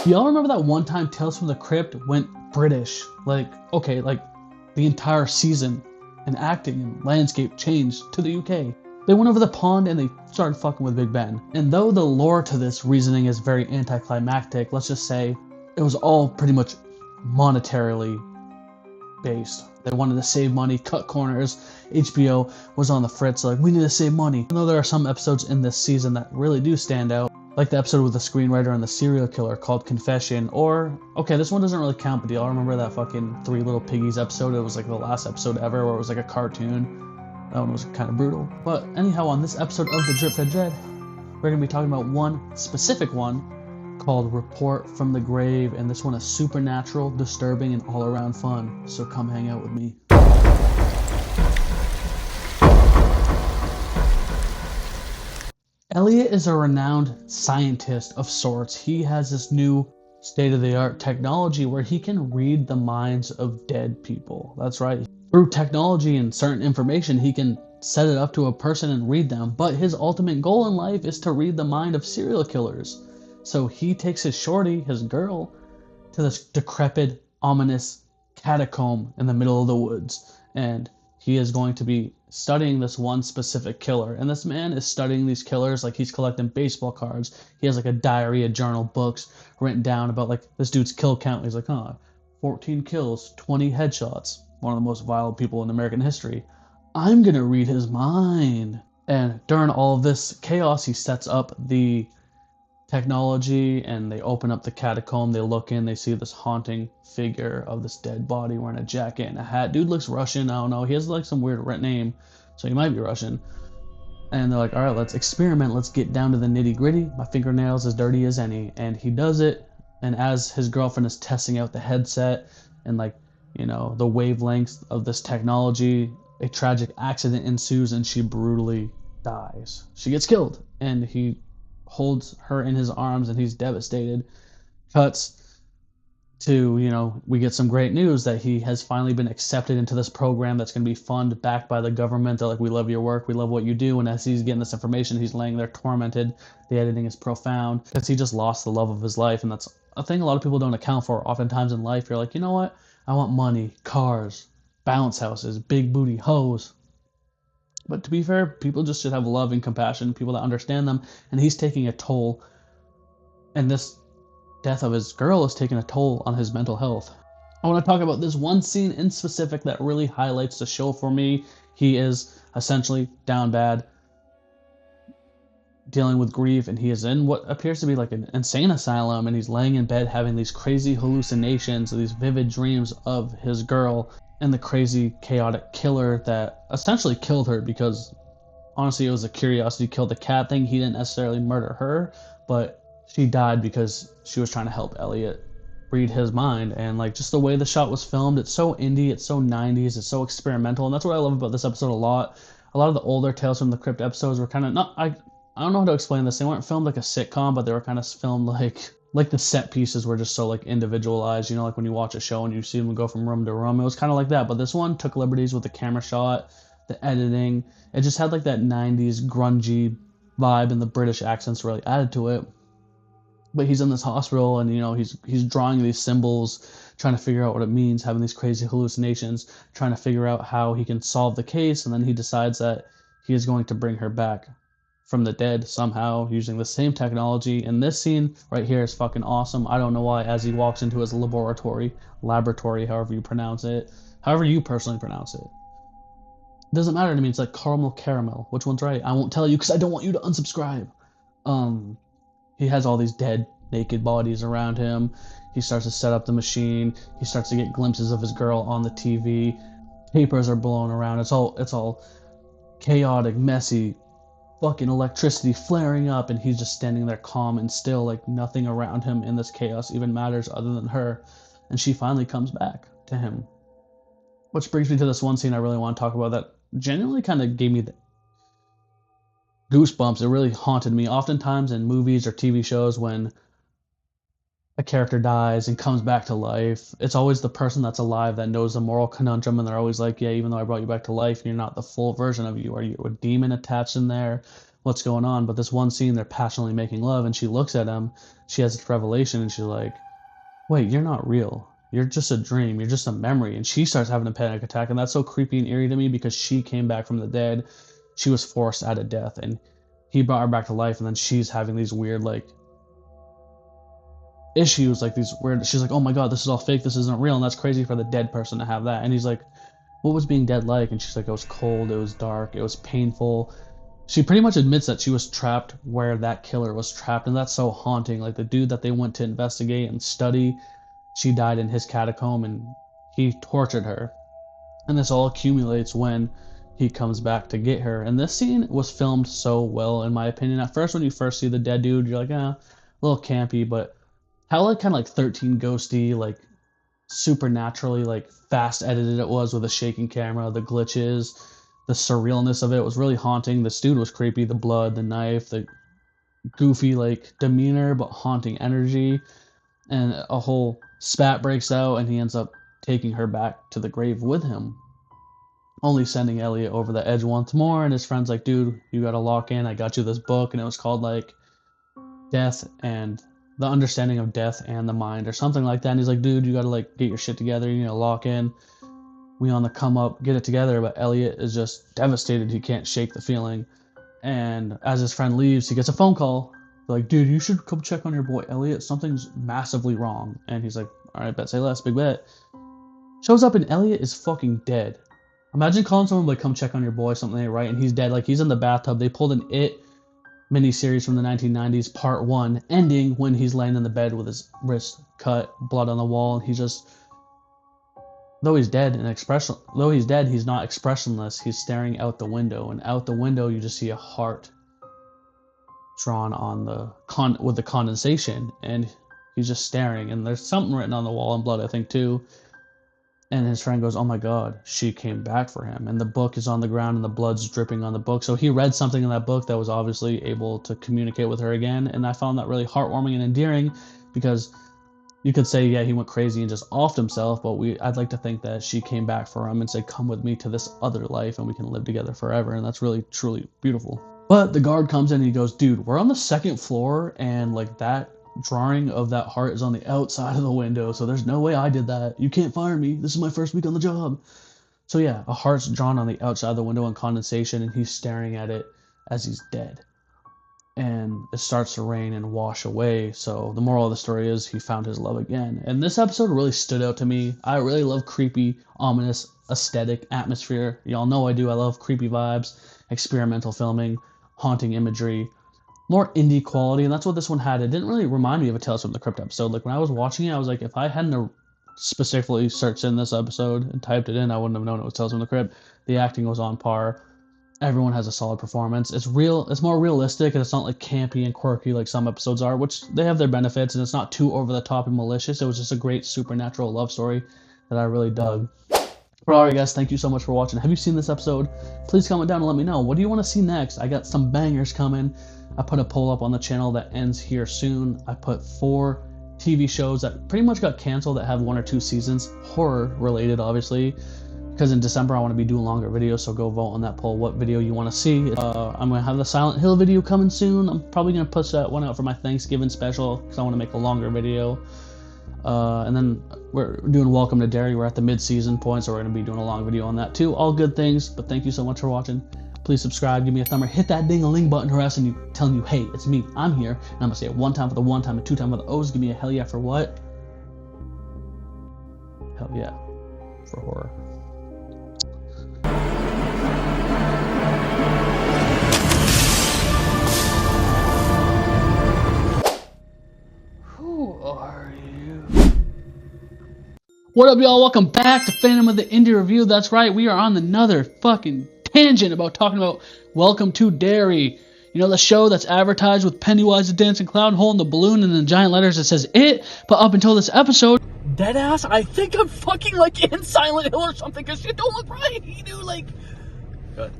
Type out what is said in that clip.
y'all remember that one time Tales from the Crypt went British? Like, okay, like the entire season and acting and landscape changed to the UK. They went over the pond and they started fucking with Big Ben. And though the lore to this reasoning is very anticlimactic, let's just say it was all pretty much monetarily based. They wanted to save money, cut corners. HBO was on the fritz, like, we need to save money. Even though there are some episodes in this season that really do stand out, like the episode with the screenwriter and the serial killer called Confession, or, okay, this one doesn't really count, but do y'all remember that fucking Three Little Piggies episode? It was like the last episode ever where it was like a cartoon. That one was kind of brutal. But anyhow, on this episode of The Drip Fed Dread, we're going to be talking about one specific one called Report from the Grave, and this one is supernatural, disturbing, and all-around fun. So come hang out with me. Elliot is a renowned scientist of sorts. He has this new state-of-the-art technology where he can read the minds of dead people. That's right. Through technology and certain information, he can set it up to a person and read them. But his ultimate goal in life is to read the mind of serial killers. So he takes his shorty, his girl, to this decrepit, ominous catacomb in the middle of the woods. And he is going to be studying this one specific killer. And this man is studying these killers like he's collecting baseball cards. He has like a diary, a journal, books written down about like this dude's kill count. He's like, 14 kills, 20 headshots. One of the most violent people in American history. I'm gonna read his mind. And during all of this chaos, he sets up the technology and they open up the catacomb. They look in, they see this haunting figure of this dead body wearing a jacket and a hat. Dude looks Russian, I don't know. He has like some weird name, so he might be Russian. And they're like, all right, let's experiment. Let's get down to the nitty gritty. My fingernails as dirty as any. And he does it. And as his girlfriend is testing out the headset and like, you know, the wavelengths of this technology, a tragic accident ensues and she brutally dies. She gets killed and he holds her in his arms and he's devastated. Cuts to, you know, we get some great news that he has finally been accepted into this program that's going to be funded, backed by the government. They're like, we love your work, we love what you do. And as he's getting this information, he's laying there tormented. The editing is profound because he just lost the love of his life. And that's a thing a lot of people don't account for. Oftentimes in life, you're like, you know what? I want money, cars, bounce houses, big booty hoes. But to be fair, people just should have love and compassion, people that understand them. And he's taking a toll. And this death of his girl is taking a toll on his mental health. I want to talk about this one scene in specific that really highlights the show for me. He is essentially down bad, dealing with grief, and he is in what appears to be like an insane asylum, and he's laying in bed having these crazy hallucinations, these vivid dreams of his girl and the crazy chaotic killer that essentially killed her, because honestly it was a curiosity kill the cat thing. He didn't necessarily murder her, but she died because she was trying to help Elliot read his mind. And like just the way the shot was filmed, it's so indie, it's so 90s, it's so experimental, and that's what I love about this episode a lot. A lot of the older Tales from the Crypt episodes were kind of not, I don't know how to explain this. They weren't filmed like a sitcom, but they were kind of filmed like the set pieces were just so like individualized, you know, like when you watch a show and you see them go from room to room. It was kind of like that, but this one took liberties with the camera shot, the editing. It just had like that 90s grungy vibe, and the British accents really added to it. But he's in this hospital and, you know, he's drawing these symbols, trying to figure out what it means, having these crazy hallucinations, trying to figure out how he can solve the case. And then he decides that he is going to bring her back from the dead somehow using the same technology. And this scene right here is fucking awesome. I don't know why. As he walks into his laboratory, however you pronounce it, however you personally pronounce it, doesn't matter to me. It's like caramel. Which one's right? I won't tell you because I don't want you to unsubscribe. He has all these dead, naked bodies around him. He starts to set up the machine. He starts to get glimpses of his girl on the TV. Papers are blowing around. It's all chaotic, messy, fucking electricity flaring up, and he's just standing there calm and still, like nothing around him in this chaos even matters other than her. And she finally comes back to him. Which brings me to this one scene I really want to talk about that genuinely kind of gave me the goosebumps. It really haunted me. Oftentimes in movies or TV shows, when a character dies and comes back to life, it's always the person that's alive that knows the moral conundrum, and they're always like, yeah, even though I brought you back to life, you're not the full version of you. Are you a demon attached in there? what's going on. But this one scene, they're passionately making love, and she looks at him. She has this revelation, and she's like, wait, you're not real. You're just a dream. You're just a memory. And she starts having a panic attack. And that's so creepy and eerie to me because she came back from the dead. She was forced out of death. And he brought her back to life. And then she's having these weird, like, issues. Like, these weird... She's like, oh my god, this is all fake. This isn't real. And that's crazy for the dead person to have that. And he's like, what was being dead like? And she's like, it was cold. It was dark. It was painful. She pretty much admits that she was trapped where that killer was trapped. And that's so haunting. Like, the dude that they went to investigate and study... She died in his catacomb and he tortured her. And this all accumulates when he comes back to get her. And this scene was filmed so well, in my opinion. At first, when you first see the dead dude, you're like, a little campy. But how like kind of like 13 ghosty, like supernaturally like fast edited it was with a shaking camera, the glitches, the surrealness of it was really haunting. This dude was creepy. The blood, the knife, the goofy like demeanor but haunting energy. And a whole spat breaks out, and he ends up taking her back to the grave with him, only sending Elliot over the edge once more. And his friend's like, dude, you gotta lock in. I got you this book. And it was called like Death and the Understanding of Death and the Mind or something like that. And he's like, dude, you gotta like get your shit together. You know, lock in. We on the come up, get it together. But Elliot is just devastated. He can't shake the feeling. And as his friend leaves, he gets a phone call. Like, dude, you should come check on your boy Elliot. Something's massively wrong. And he's like, all right, bet, say less, big bet. Shows up and Elliot is fucking dead. Imagine calling someone like, come check on your boy, something ain't right, and he's dead. Like, he's in the bathtub. They pulled an It miniseries from the 1990s, part 1, ending when he's laying in the bed with his wrist cut, blood on the wall, and he's just... Though he's dead, he's not expressionless. He's staring out the window, and out the window you just see a heart drawn on with the condensation, and he's just staring, and there's something written on the wall in blood, I think, too. And his friend goes, oh my god, she came back for him. And the book is on the ground and the blood's dripping on the book. So he read something in that book that was obviously able to communicate with her again. And I found that really heartwarming and endearing, because you could say, yeah, he went crazy and just offed himself, but I'd like to think that she came back for him and said, come with me to this other life and we can live together forever. And that's really, truly beautiful. But the guard comes in and he goes, dude, we're on the 2nd floor, and like that drawing of that heart is on the outside of the window, so there's no way I did that. You can't fire me. This is my first week on the job. So yeah, a heart's drawn on the outside of the window in condensation, and he's staring at it as he's dead. And it starts to rain and wash away, so the moral of the story is he found his love again. And this episode really stood out to me. I really love creepy, ominous, aesthetic atmosphere. Y'all know I do. I love creepy vibes, experimental filming, haunting imagery, more indie quality, and that's what this one had. It didn't really remind me of a Tales from the Crypt episode. Like, when I was watching it, I was like, if I hadn't specifically searched in this episode and typed it in, I wouldn't have known it was Tales from the Crypt. The acting was on par. Everyone has a solid performance. It's real. It's more realistic, and it's not like campy and quirky like some episodes are, which they have their benefits, and it's not too over the top and malicious. It was just a great supernatural love story that I really dug. But alright guys, thank you so much for watching. Have you seen this episode? Please comment down and let me know. What do you want to see next? I got some bangers coming. I put a poll up on the channel that ends here soon. I put 4 TV shows that pretty much got canceled that have 1 or 2 seasons. Horror related, obviously. Because in December I want to be doing longer videos, so go vote on that poll what video you want to see. I'm going to have the Silent Hill video coming soon. I'm probably going to push that one out for my Thanksgiving special because I want to make a longer video. And then we're doing Welcome to Derry. We're at the mid-season point, so we're going to be doing a long video on that too. All good things, but thank you so much for watching. Please subscribe, give me a thumb, or hit that ding-a-ling button harassing you, telling you, hey, it's me, I'm here. And I'm going to say it 1 time for the 1 time and 2 time for the O's. Give me a hell yeah for what? Hell yeah for horror. Who are you? What up, y'all? Welcome back to Phantom of the Indie Review. That's right, we are on another fucking tangent about talking about Welcome to Derry. You know, the show that's advertised with Pennywise the Dancing Clown holding the balloon and in giant letters that says it, but up until this episode, deadass, I think I'm fucking like in Silent Hill or something, because shit don't look right. You do like... Good.